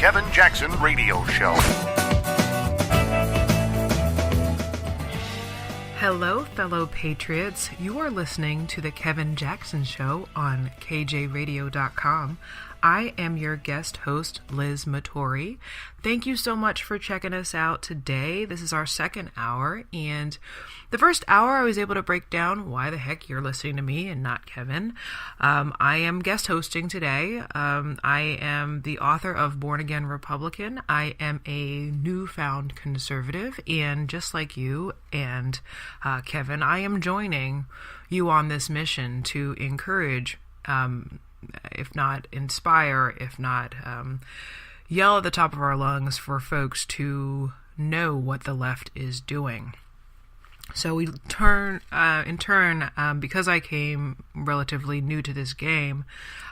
Kevin Jackson Radio Show. Hello, fellow patriots. You are listening to The Kevin Jackson Show on KJRadio.com. I am your guest host, Liz Matory. Thank you so much for checking us out today. This is our second hour, and the first hour I was able to break down why the heck you're listening to me and not Kevin. I am guest hosting today. I am the author of Born Again Republican. I am a newfound conservative, and just like you and Kevin, I am joining you on this mission to encourage, if not inspire, if not yell at the top of our lungs for folks to know what the left is doing. So in turn, because I came relatively new to this game,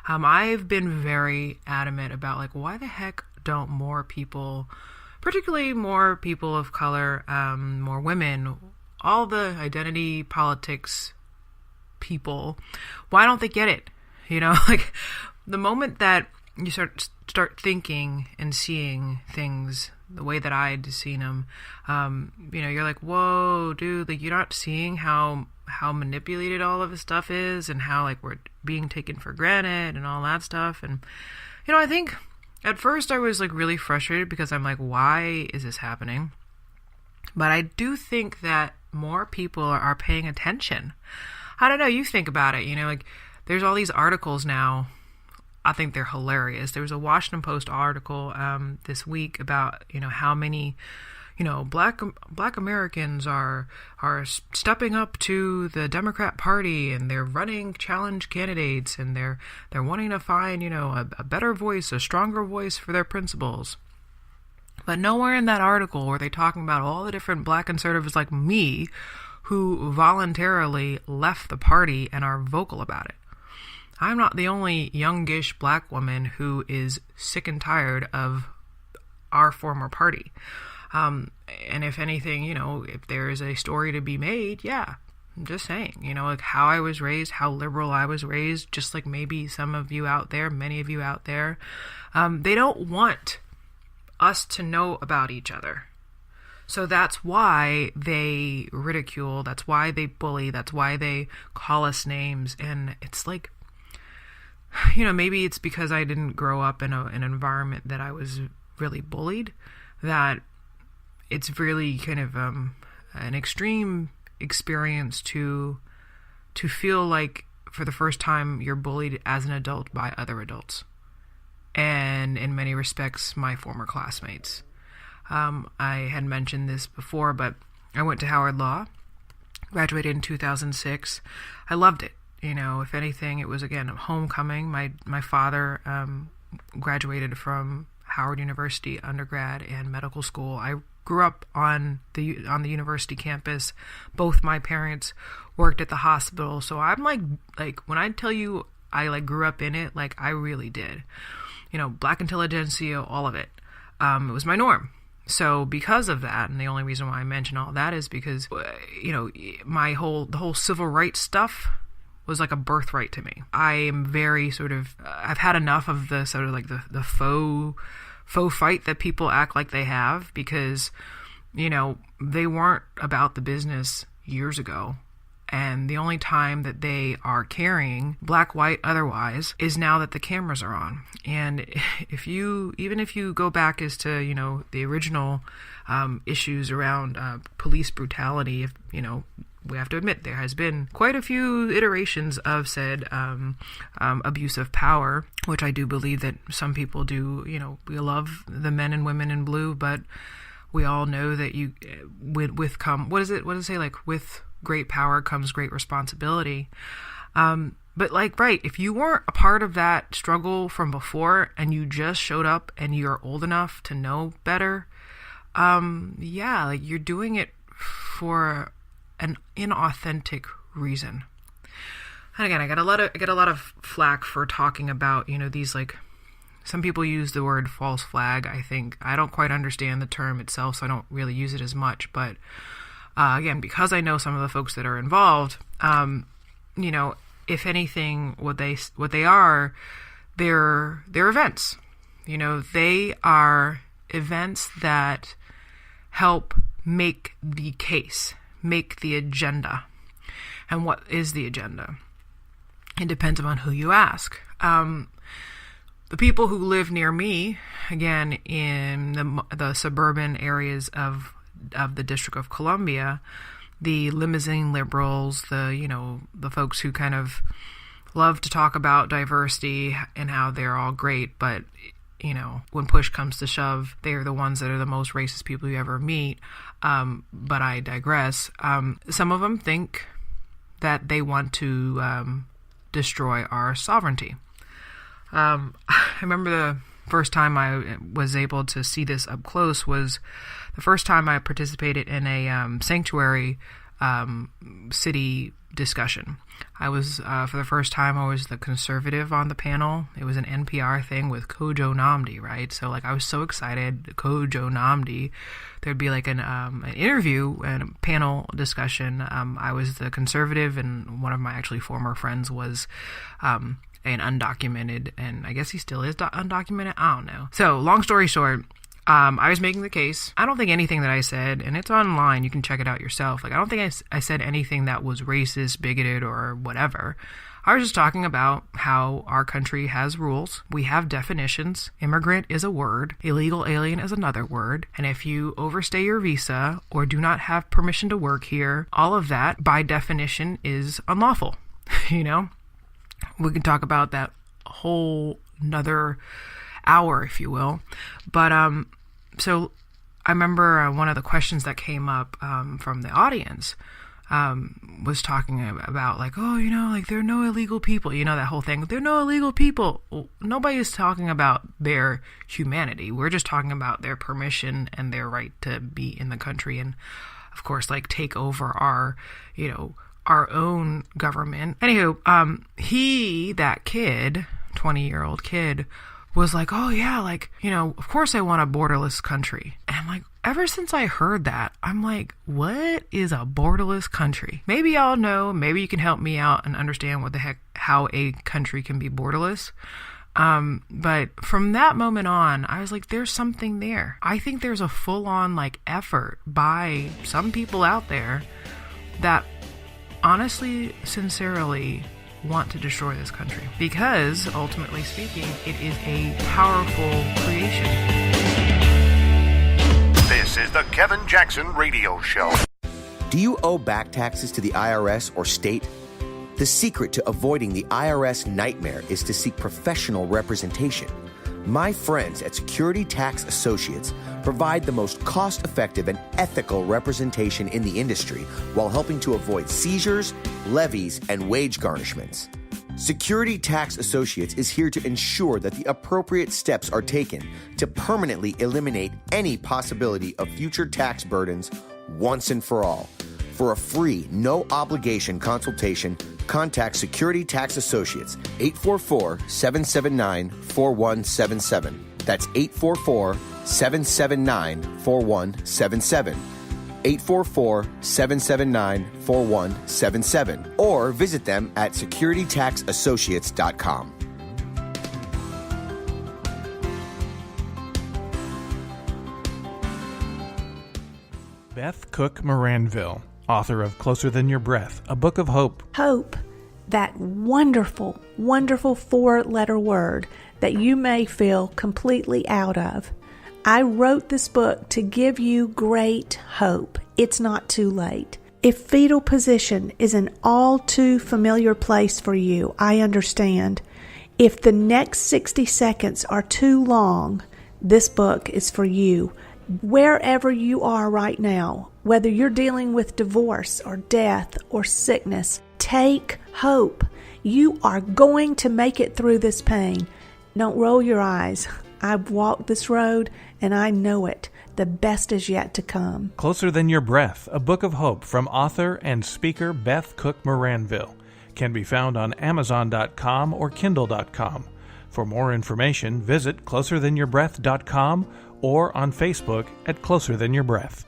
I've been very adamant about, like, why the heck don't more people, particularly more people of color, more women, all the identity politics people, why don't they get it? You know, like, the moment that you start thinking and seeing things the way that I'd seen them, you know, you're like, whoa, dude, like, you're not seeing how manipulated all of this stuff is, and how, like, we're being taken for granted and all that stuff. And, you know, I think at first I was, like, really frustrated because I'm like, why is this happening? But I do think that more people are paying attention. I don't know, you think about it, you know, like, there's all these articles now. I think they're hilarious. There was a Washington Post article this week about, you know, how many, you know, black Americans are stepping up to the Democrat Party, and they're running challenge candidates, and they're wanting to find, you know, a better voice, a stronger voice for their principles. But nowhere in that article were they talking about all the different black conservatives like me who voluntarily left the party and are vocal about it. I'm not the only youngish black woman who is sick and tired of our former party. And if anything, you know, if there is a story to be made, yeah, I'm just saying, you know, like, how I was raised, how liberal I was raised, just like maybe some of you out there, many of you out there, they don't want us to know about each other. So that's why they ridicule, that's why they bully, that's why they call us names. And it's like, you know, maybe it's because I didn't grow up in an environment that I was really bullied, that it's really kind of an extreme experience to feel like for the first time you're bullied as an adult by other adults. And in many respects, my former classmates. I had mentioned this before, but I went to Howard Law, graduated in 2006. I loved it. You know, if anything, it was, again, a homecoming. My father graduated from Howard University undergrad and medical school. I grew up on the university campus. Both my parents worked at the hospital. So I'm like when I tell you I, like, grew up in it, like, I really did. You know, black intelligentsia, all of it. It was my norm. So because of that, and the only reason why I mention all that is because, you know, the whole civil rights stuff was like a birthright to me. I am very sort of, I've had enough of the sort of like the faux fight that people act like they have, because, you know, they weren't about the business years ago. And the only time that they are caring, black, white, otherwise, is now that the cameras are on. And even if you go back as to, you know, the original issues around police brutality, if, you know, we have to admit there has been quite a few iterations of said abuse of power, which I do believe that some people do. You know, we love the men and women in blue, but we all know that what does it say? Like, with great power comes great responsibility. But, like, right, if you weren't a part of that struggle from before and you just showed up and you're old enough to know better, yeah, like, you're doing it for an inauthentic reason. And again, I get a lot of flack for talking about, you know, these, like, some people use the word false flag. I don't quite understand the term itself, so I don't really use it as much. But again, because I know some of the folks that are involved, you know, if anything, what they are, they're events. They are events that help make the case, make the agenda. And what is the agenda? It depends upon who you ask. The people who live near me, again, in the suburban areas of the District of Columbia, the limousine liberals, the folks who kind of love to talk about diversity and how they're all great, but when push comes to shove, they're the ones that are the most racist people you ever meet. But I digress. Some of them think that they want to destroy our sovereignty. I remember the first time I was able to see this up close was the first time I participated in a sanctuary city discussion. I was, for the first time, I was the conservative on the panel. It was an NPR thing with Kojo Nnamdi, right? So, I was so excited, Kojo Nnamdi. There'd be an interview and a panel discussion. I was the conservative, and one of my actually former friends was an undocumented, and I guess he still is undocumented. I don't know. So, long story short, I was making the case. I don't think anything that I said, and it's online, you can check it out yourself. I don't think I said anything that was racist, bigoted, or whatever. I was just talking about how our country has rules. We have definitions. Immigrant is a word. Illegal alien is another word. And if you overstay your visa or do not have permission to work here, all of that, by definition, is unlawful. We can talk about that whole another hour, if you will. But so I remember one of the questions that came up from the audience was talking about there are no illegal people, that whole thing. There are no illegal people. Well, nobody is talking about their humanity. We're just talking about their permission and their right to be in the country and, of course, take over our, our own government. Anywho, that kid, 20-year-old kid, was like, oh yeah, of course I want a borderless country. And I'm ever since I heard that, I'm like, what is a borderless country? Maybe y'all know, maybe you can help me out and understand how a country can be borderless. But from that moment on, I was like, there's something there. I think there's a full-on effort by some people out there that honestly, sincerely want to destroy this country, because ultimately speaking, it is a powerful creation. This is the Kevin Jackson Radio Show. Do you owe back taxes to the IRS or state? The secret to avoiding the IRS nightmare is to seek professional representation. My friends at Security Tax Associates provide the most cost-effective and ethical representation in the industry while helping to avoid seizures, levies, and wage garnishments. Security Tax Associates is here to ensure that the appropriate steps are taken to permanently eliminate any possibility of future tax burdens once and for all. For a free, no-obligation consultation, contact Security Tax Associates, 844-779-4177. That's 844-779-4177. 844-779-4177. Or visit them at securitytaxassociates.com. Beth Cook Moranville, author of Closer Than Your Breath, a book of hope. Hope, that wonderful, wonderful 4-letter word that you may feel completely out of. I wrote this book to give you great hope. It's not too late. If fetal position is an all too familiar place for you, I understand. If the next 60 seconds are too long, this book is for you. Wherever you are right now, whether you're dealing with divorce or death or sickness, take hope. You are going to make it through this pain. Don't roll your eyes. I've walked this road and I know it. The best is yet to come. Closer Than Your Breath, a book of hope from author and speaker Beth Cook Moranville, can be found on Amazon.com or Kindle.com. For more information, visit closerthanYourBreath.com or on Facebook at Closer Than Your Breath.